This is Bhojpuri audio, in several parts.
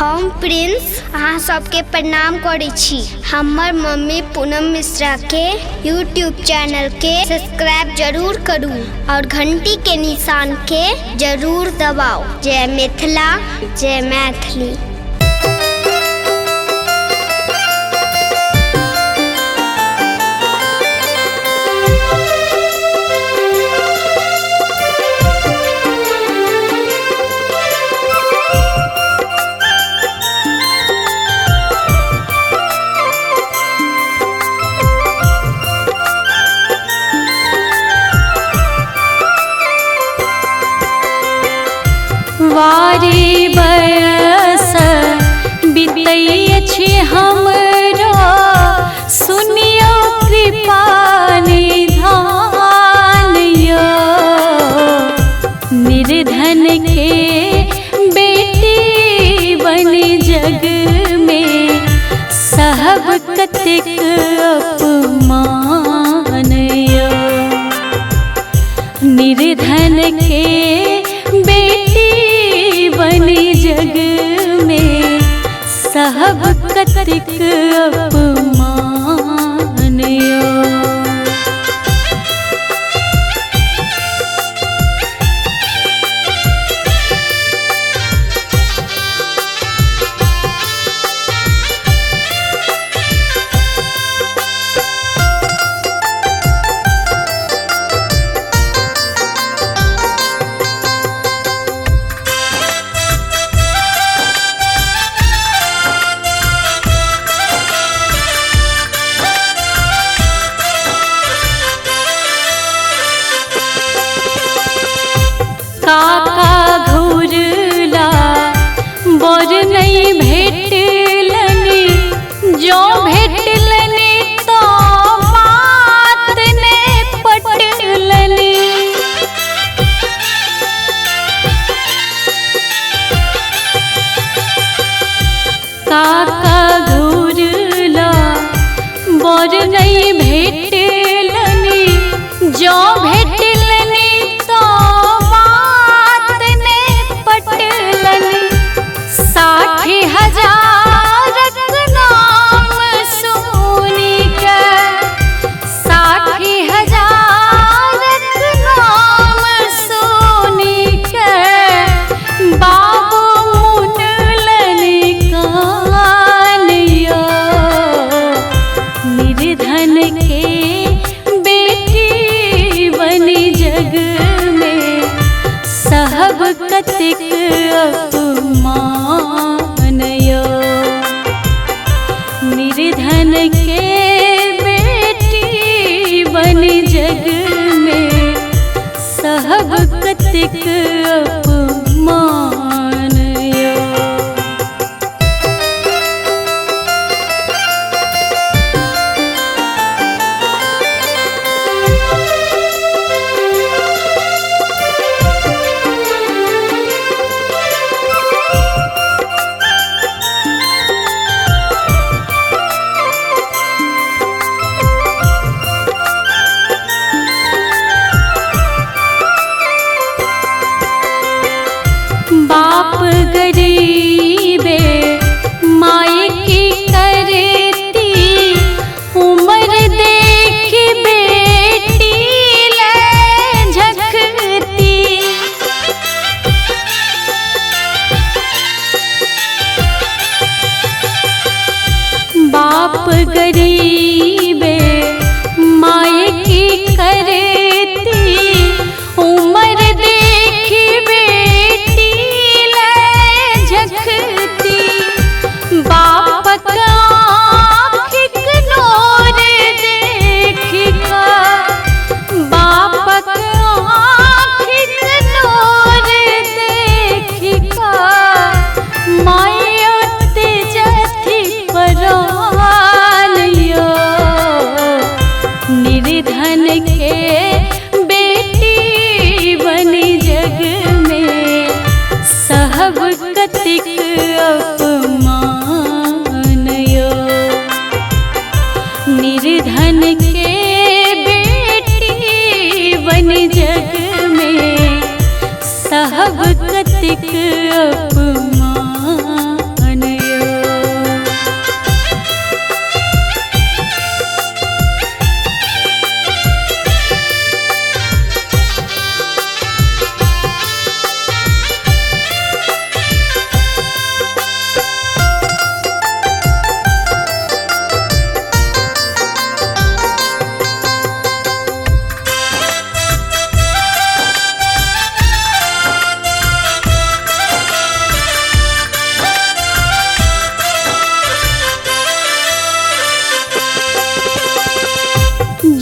हम प्रिंस अहाँ सबके प्रणाम करै छी। हमर मम्मी पूनम मिश्रा के यूट्यूब चैनल के सब्सक्राइब जरूर करू और घंटी के निशान के जरूर दबाओ। जय मिथिला, जय मैथिली। वारी बरस बितै छी हमरो, सुनियो कृपा निधान यो। निर्धन के बेटी बनी जग में, सहब कतेक अपमान यो। निर्धन के बनी जग में, सहब कतेक अपमान यो। काका घुरला बर नहीं भेटलनी, जो भेटलनी तो बात ने पटलनी। काका घुरला बर नहीं भेटलनी, जो भेटलनी तो 60,000 नाम सुनी के, 60,000 नाम सुनी के, बाबू मुनलनि कान यो। निर्धन के बेटी बनी जग में, सहब कतेक अपमान यो। निर्धन के बेटी बनी जग में, सहब कतेक अपमान यो। बाप गरीबे माई की करती, उम्र देख बेटी ले झकती। बाप गरीबे माई की करती, उम्र देख बेटी झकती। बाप का आँखिक नोर देख का, बाप का आँखिक नोर देख का, मायो तेजथी परान यो। निर्धन के बेटी बनी जग में, सहब कतेक अपमान यो। निर्धन के बेटी बनी जग में, सहब कतेक अपमान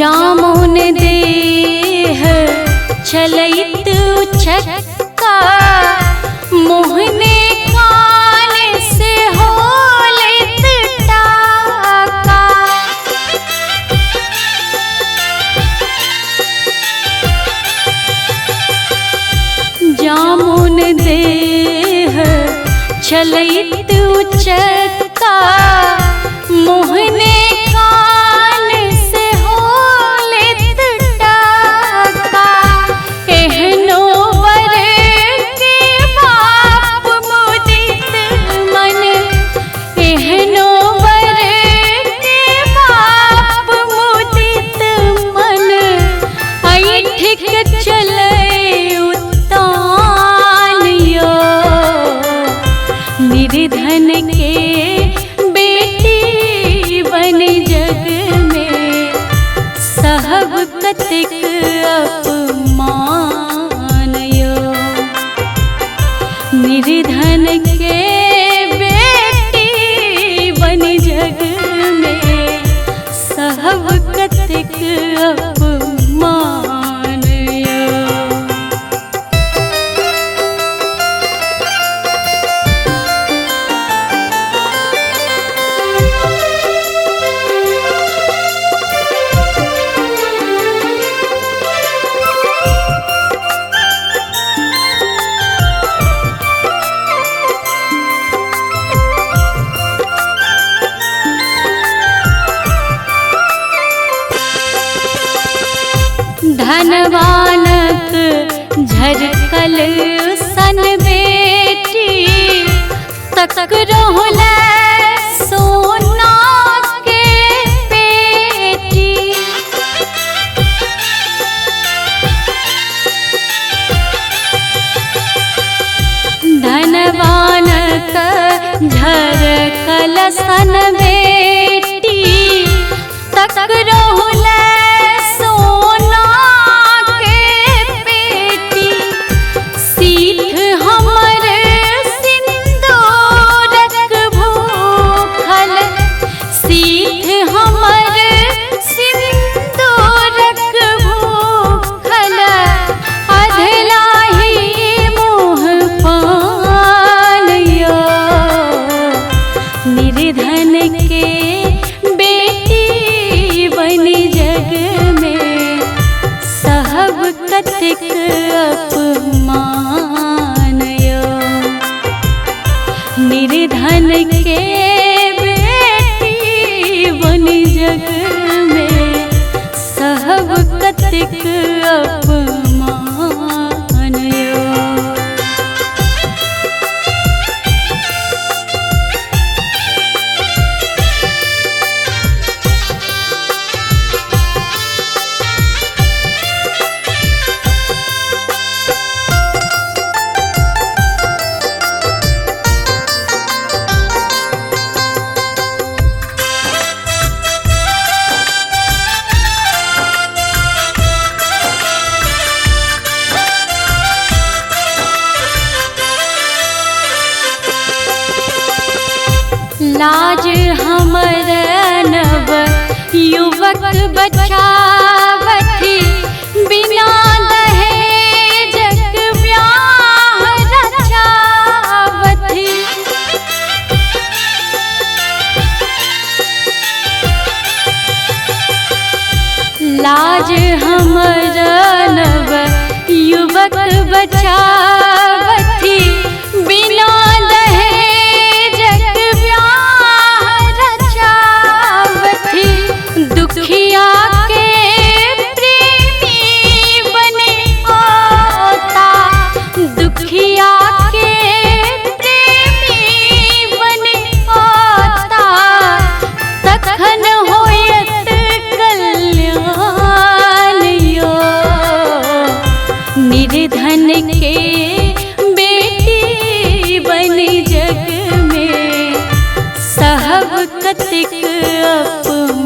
जामुन देह चलैत उचक्का मोहने कान से होलैत टाका। जामुन देह चलैत उचक्का मोहने कान से होलैत टाका। एहनो वर के बाप मुदित मन, एहनो वर के बाप मुदित मन, ऐठ के चले उतान यो। निर्धन के बेटी बन जग में, सहब कतिक अपमान यो। निर्धन के बेटी बन जग में, सहब कतिक अपमान यो। धनवानक झरकल सन बेटी, तक रोहले सोना के पेटी। धनवानक झरकल सन बेटी, तक रोहले सोना के पेटी। सीठ हमर सिंदूरक भूखल, सीठ हमर सिंदूरक भूखल, अधलाही मुँह पान यो। निर्धन के बेटी बन जग में, सहब कतिक अपमान यो। निर्धन के बेटी बन जग में, सहब कतिक अपमान यो। लाज हमर नव युवक बचावथी, बिना दहेजक ब्याह रचावथी। लाज हमर नव युवक बचावथी, बिना दहेजक ब्याह रचावथी। दुखिया के प्रेमी बने आता, दुखिया के प्रेमी बने आता, तखन होयत कल्याण यो। निर्धन के बेटी बन जग में, सहब कतिक अपमान